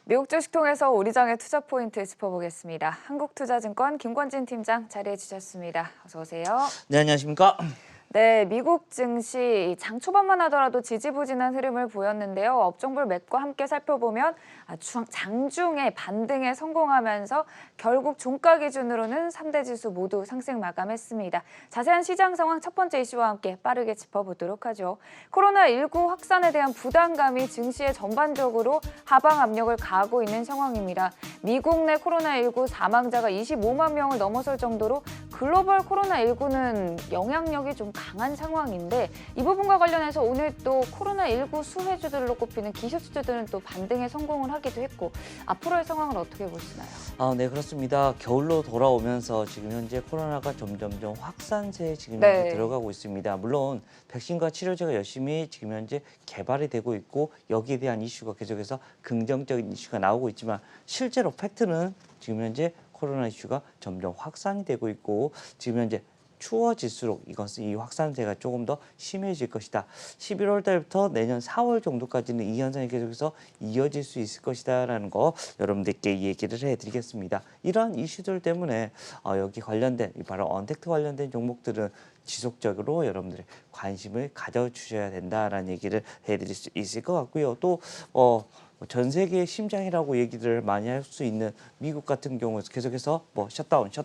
미국 주식 통해서 우리 장의 투자 포인트 짚어보겠습니다. 한국투자증권 김권진 팀장 자리해 주셨습니다. 어서 오세요. 네, 안녕하십니까? 네, 미국 증시 장 초반만 하더라도 지지부진한 흐름을 보였는데요. 업종별 맥과 함께 살펴보면 장중에 반등에 성공하면서 결국 종가 기준으로는 3대 지수 모두 상승 마감했습니다. 자세한 시장 상황 첫 번째 이슈와 함께 빠르게 짚어보도록 하죠. 코로나19 확산에 대한 부담감이 증시에 전반적으로 하방 압력을 가하고 있는 상황입니다. 미국 내 코로나19 사망자가 25만 명을 넘어설 정도로 글로벌 코로나19는 영향력이 좀 강한 상황인데 이 부분과 관련해서 오늘 또 코로나19 수혜주들로 꼽히는 기술주들은 또 반등에 성공을 하기도 했고 앞으로의 상황을 어떻게 보시나요? 네, 그렇습니다. 겨울로 돌아오면서 지금 현재 코로나가 점점점 확산세에 지금 네. 현재 들어가고 있습니다. 물론 백신과 치료제가 열심히 지금 현재 개발이 되고 있고 여기에 대한 이슈가 계속해서 긍정적인 이슈가 나오고 있지만 실제로 팩트는 지금 현재 코로나 이슈가 점점 확산이 되고 있고 지금 현재 추워질수록 이 확산세가 조금 더 심해질 것이다. 11월 달부터 내년 4월 정도까지는 이 현상이 계속해서 이어질 수 있을 것이다라는 거 여러분들께 얘기를 해드리겠습니다. 이러한 이슈들 때문에 여기 관련된 바로 언택트 관련된 종목들은 지속적으로 여러분들의 관심을 가져주셔야 된다라는 얘기를 해드릴 수 있을 것 같고요. 또 전 세계의 심장이라고 얘기를 많이 할 수 있는 미국 같은 경우 계속해서 셧다운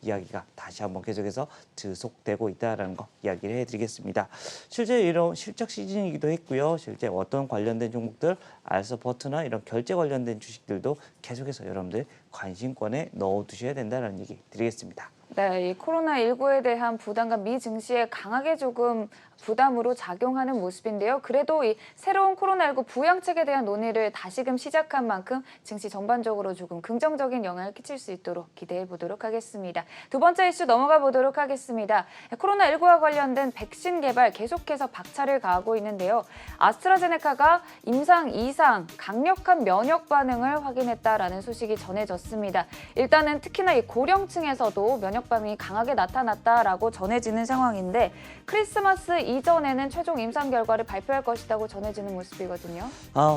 이야기가 다시 한번 계속해서 지속되고 있다는 거 이야기를 해드리겠습니다. 실제 이런 실적 시즌이기도 했고요. 실제 어떤 관련된 종목들, 알서포트나 이런 결제 관련된 주식들도 계속해서 여러분들 관심권에 넣어두셔야 된다는 얘기 드리겠습니다. 네, 이 코로나19에 대한 부담감 미 증시에 강하게 조금 부담으로 작용하는 모습인데요. 그래도 이 새로운 코로나19 부양책에 대한 논의를 다시금 시작한 만큼 증시 전반적으로 조금 긍정적인 영향을 끼칠 수 있도록 기대해 보도록 하겠습니다. 두 번째 이슈 넘어가 보도록 하겠습니다. 코로나19와 관련된 백신 개발 계속해서 박차를 가하고 있는데요. 아스트라제네카가 임상 이상 강력한 면역 반응을 확인했다라는 소식이 전해졌습니다. 일단은 특히나 이 고령층에서도 면역 반응이 강하게 나타났다라고 전해지는 상황인데 크리스마스 이전에는 최종 임상 결과를 발표할 것이라고 전해지는 모습이거든요.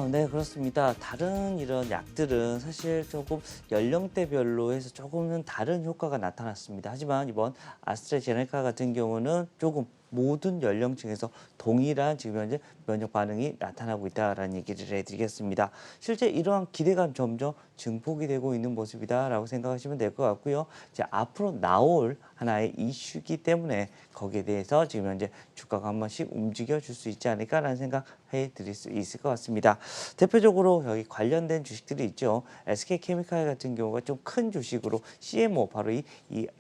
네, 그렇습니다. 다른 이런 약들은 사실 조금 연령대별로 해서 조금은 다른 효과가 나타났습니다. 하지만 이번 아스트라제네카 같은 경우는 조금 모든 연령층에서 동일한 지금 현재 면역 반응이 나타나고 있다라는 얘기를 해드리겠습니다. 실제 이러한 기대감 점점 증폭이 되고 있는 모습이다라고 생각하시면 될 것 같고요. 이제 앞으로 나올 하나의 이슈이기 때문에 거기에 대해서 지금 현재 주가가 한 번씩 움직여 줄 수 있지 않을까라는 생각해 드릴 수 있을 것 같습니다. 대표적으로 여기 관련된 주식들이 있죠. SK케미칼 같은 경우가 좀 큰 주식으로 CMO 바로 이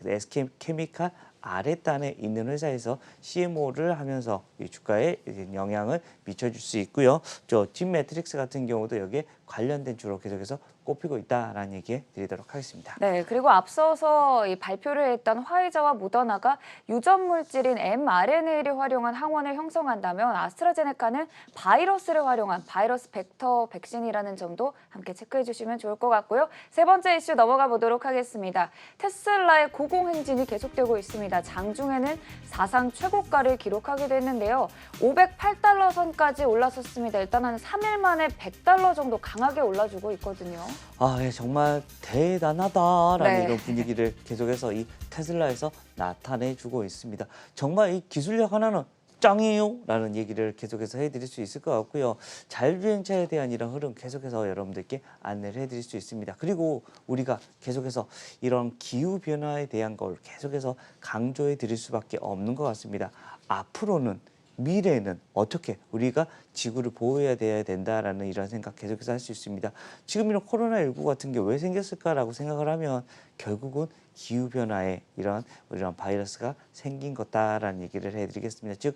SK케미칼 아랫단에 있는 회사에서 CMO를 하면서 이 주가에 영향을 미쳐줄 수 있고요. 진 매트릭스 같은 경우도 여기에 관련된 주로 계속해서 꼽히고 있다라는 얘기 드리도록 하겠습니다. 네, 그리고 앞서서 이 발표를 했던 화이자와 모더나가 유전 물질인 mRNA를 활용한 항원을 형성한다면 아스트라제네카는 바이러스를 활용한 바이러스 벡터 백신이라는 점도 함께 체크해 주시면 좋을 것 같고요. 세 번째 이슈 넘어가 보도록 하겠습니다. 테슬라의 고공행진이 계속되고 있습니다. 장중에는 사상 최고가를 기록하기도 했는데요. 508달러 선까지 올라섰습니다. 일단 한 3일 만에 100달러 정도 강하게 올라주고 있거든요. 예, 정말 대단하다라는 네. 이런 분위기를 계속해서 이 테슬라에서 나타내주고 있습니다. 정말 이 기술력 하나는 짱이에요 라는 얘기를 계속해서 해드릴 수 있을 것 같고요. 자율주행차에 대한 이런 흐름 계속해서 여러분들께 안내를 해드릴 수 있습니다. 그리고 우리가 계속해서 이런 기후변화에 대한 걸 계속해서 강조해 드릴 수밖에 없는 것 같습니다. 앞으로는 미래에는 어떻게 우리가 지구를 보호해야 돼야 된다라는 이런 생각 계속해서 할 수 있습니다. 지금 이런 코로나19 같은 게 왜 생겼을까라고 생각을 하면 결국은 기후변화에 이런 바이러스가 생긴 거다라는 얘기를 해드리겠습니다. 즉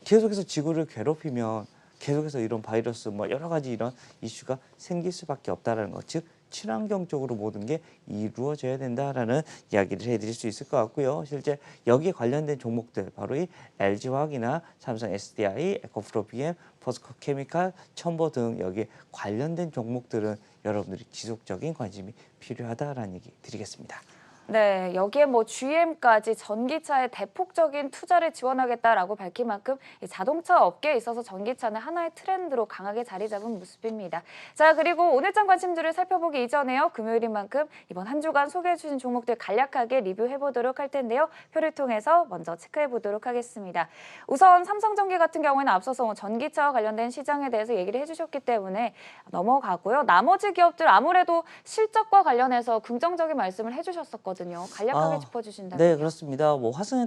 계속해서 지구를 괴롭히면 계속해서 이런 바이러스 여러 가지 이런 이슈가 생길 수밖에 없다라는 것. 즉 친환경적으로 모든 게 이루어져야 된다라는 이야기를 해드릴 수 있을 것 같고요. 실제 여기에 관련된 종목들 바로 이 LG화학이나 삼성 SDI, 에코프로 PM, 포스코 케미칼, 첨보 등 여기에 관련된 종목들은 여러분들이 지속적인 관심이 필요하다라는 얘기 드리겠습니다. 네, 여기에 뭐 GM까지 전기차에 대폭적인 투자를 지원하겠다라고 밝힌 만큼 이 자동차 업계에 있어서 전기차는 하나의 트렌드로 강하게 자리 잡은 모습입니다. 자, 그리고 오늘장 관심주를 살펴보기 이전에요. 금요일인 만큼 이번 한 주간 소개해 주신 종목들 간략하게 리뷰해 보도록 할 텐데요. 표를 통해서 먼저 체크해 보도록 하겠습니다. 우선 삼성전기 같은 경우에는 앞서서 전기차와 관련된 시장에 대해서 얘기를 해주셨기 때문에 넘어가고요. 나머지 기업들 아무래도 실적과 관련해서 긍정적인 말씀을 해주셨었거든요. 간략하게 짚어주신다면요. 네, 그렇습니다. 뭐 화성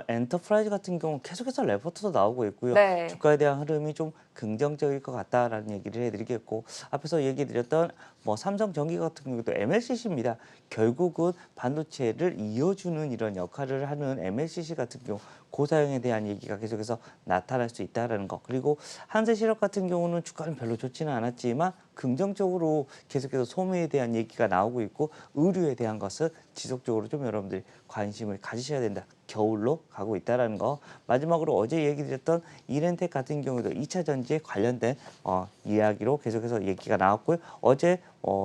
엔터프라이즈 같은 경우 계속해서 레포트도 나오고 있고요. 네. 주가에 대한 흐름이 좀 긍정적일 것 같다라는 얘기를 해드리겠고, 앞에서 얘기드렸던 뭐 삼성전기 같은 경우도 MLCC입니다. 결국은 반도체를 이어주는 이런 역할을 하는 MLCC 같은 경우 고사양에 대한 얘기가 계속해서 나타날 수 있다는 거. 그리고 한세실업 같은 경우는 주가는 별로 좋지는 않았지만 긍정적으로 계속해서 소매에 대한 얘기가 나오고 있고, 의류에 대한 것은 지속적으로 좀 여러분들이 관심을 가지셔야 된다. 겨울로 가고 있다는 거. 마지막으로 어제 얘기 드렸던 이렌텍 같은 경우도 2차 전지에 관련된 이야기로 계속해서 얘기가 나왔고요. 어제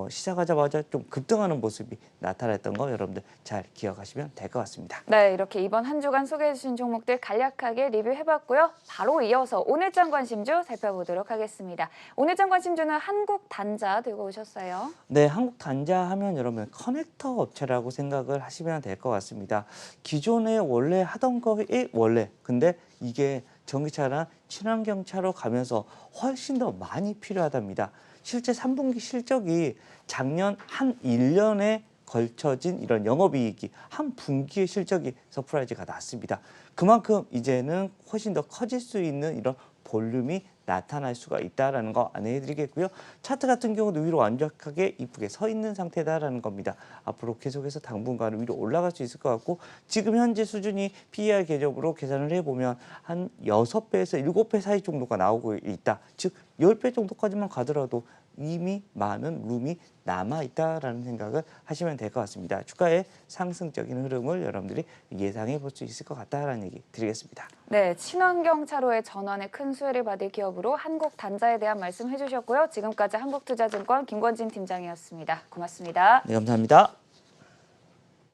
시작하자마자 좀 급등하는 모습이 나타났던 거 여러분들 잘 기억하시면 될 것 같습니다. 네, 이렇게 이번 한 주간 소개해 주신 종목들 간략하게 리뷰해봤고요. 바로 이어서 오늘장 관심주 살펴보도록 하겠습니다. 오늘장 관심주는 한국단자 들고 오셨어요. 네, 한국단자 하면 여러분 커넥터 업체라고 생각을 하시면 될 것 같습니다. 기존에 원래 하던 거에 원래 근데 이게 전기차랑 친환경차로 가면서 훨씬 더 많이 필요하답니다. 실제 3분기 실적이 작년 한 1년에 걸쳐진 이런 영업이익이 한 분기의 실적이 서프라이즈가 났습니다. 그만큼 이제는 훨씬 더 커질 수 있는 이런 볼륨이 나타날 수가 있다는 거 안내해드리겠고요. 차트 같은 경우도 위로 완벽하게 이쁘게 서 있는 상태다라는 겁니다. 앞으로 계속해서 당분간은 위로 올라갈 수 있을 것 같고, 지금 현재 수준이 PER 개념으로 계산을 해보면 한 6배에서 7배 사이 정도가 나오고 있다. 즉 10배 정도까지만 가더라도 이미 많은 룸이 남아있다라는 생각을 하시면 될 것 같습니다. 주가의 상승적인 흐름을 여러분들이 예상해 볼 수 있을 것 같다라는 얘기 드리겠습니다. 네, 친환경 차로의 전환에 큰 수혜를 받을 기업으로 한국단자에 대한 말씀 해주셨고요. 지금까지 한국투자증권 김권진 팀장이었습니다. 고맙습니다. 네, 감사합니다.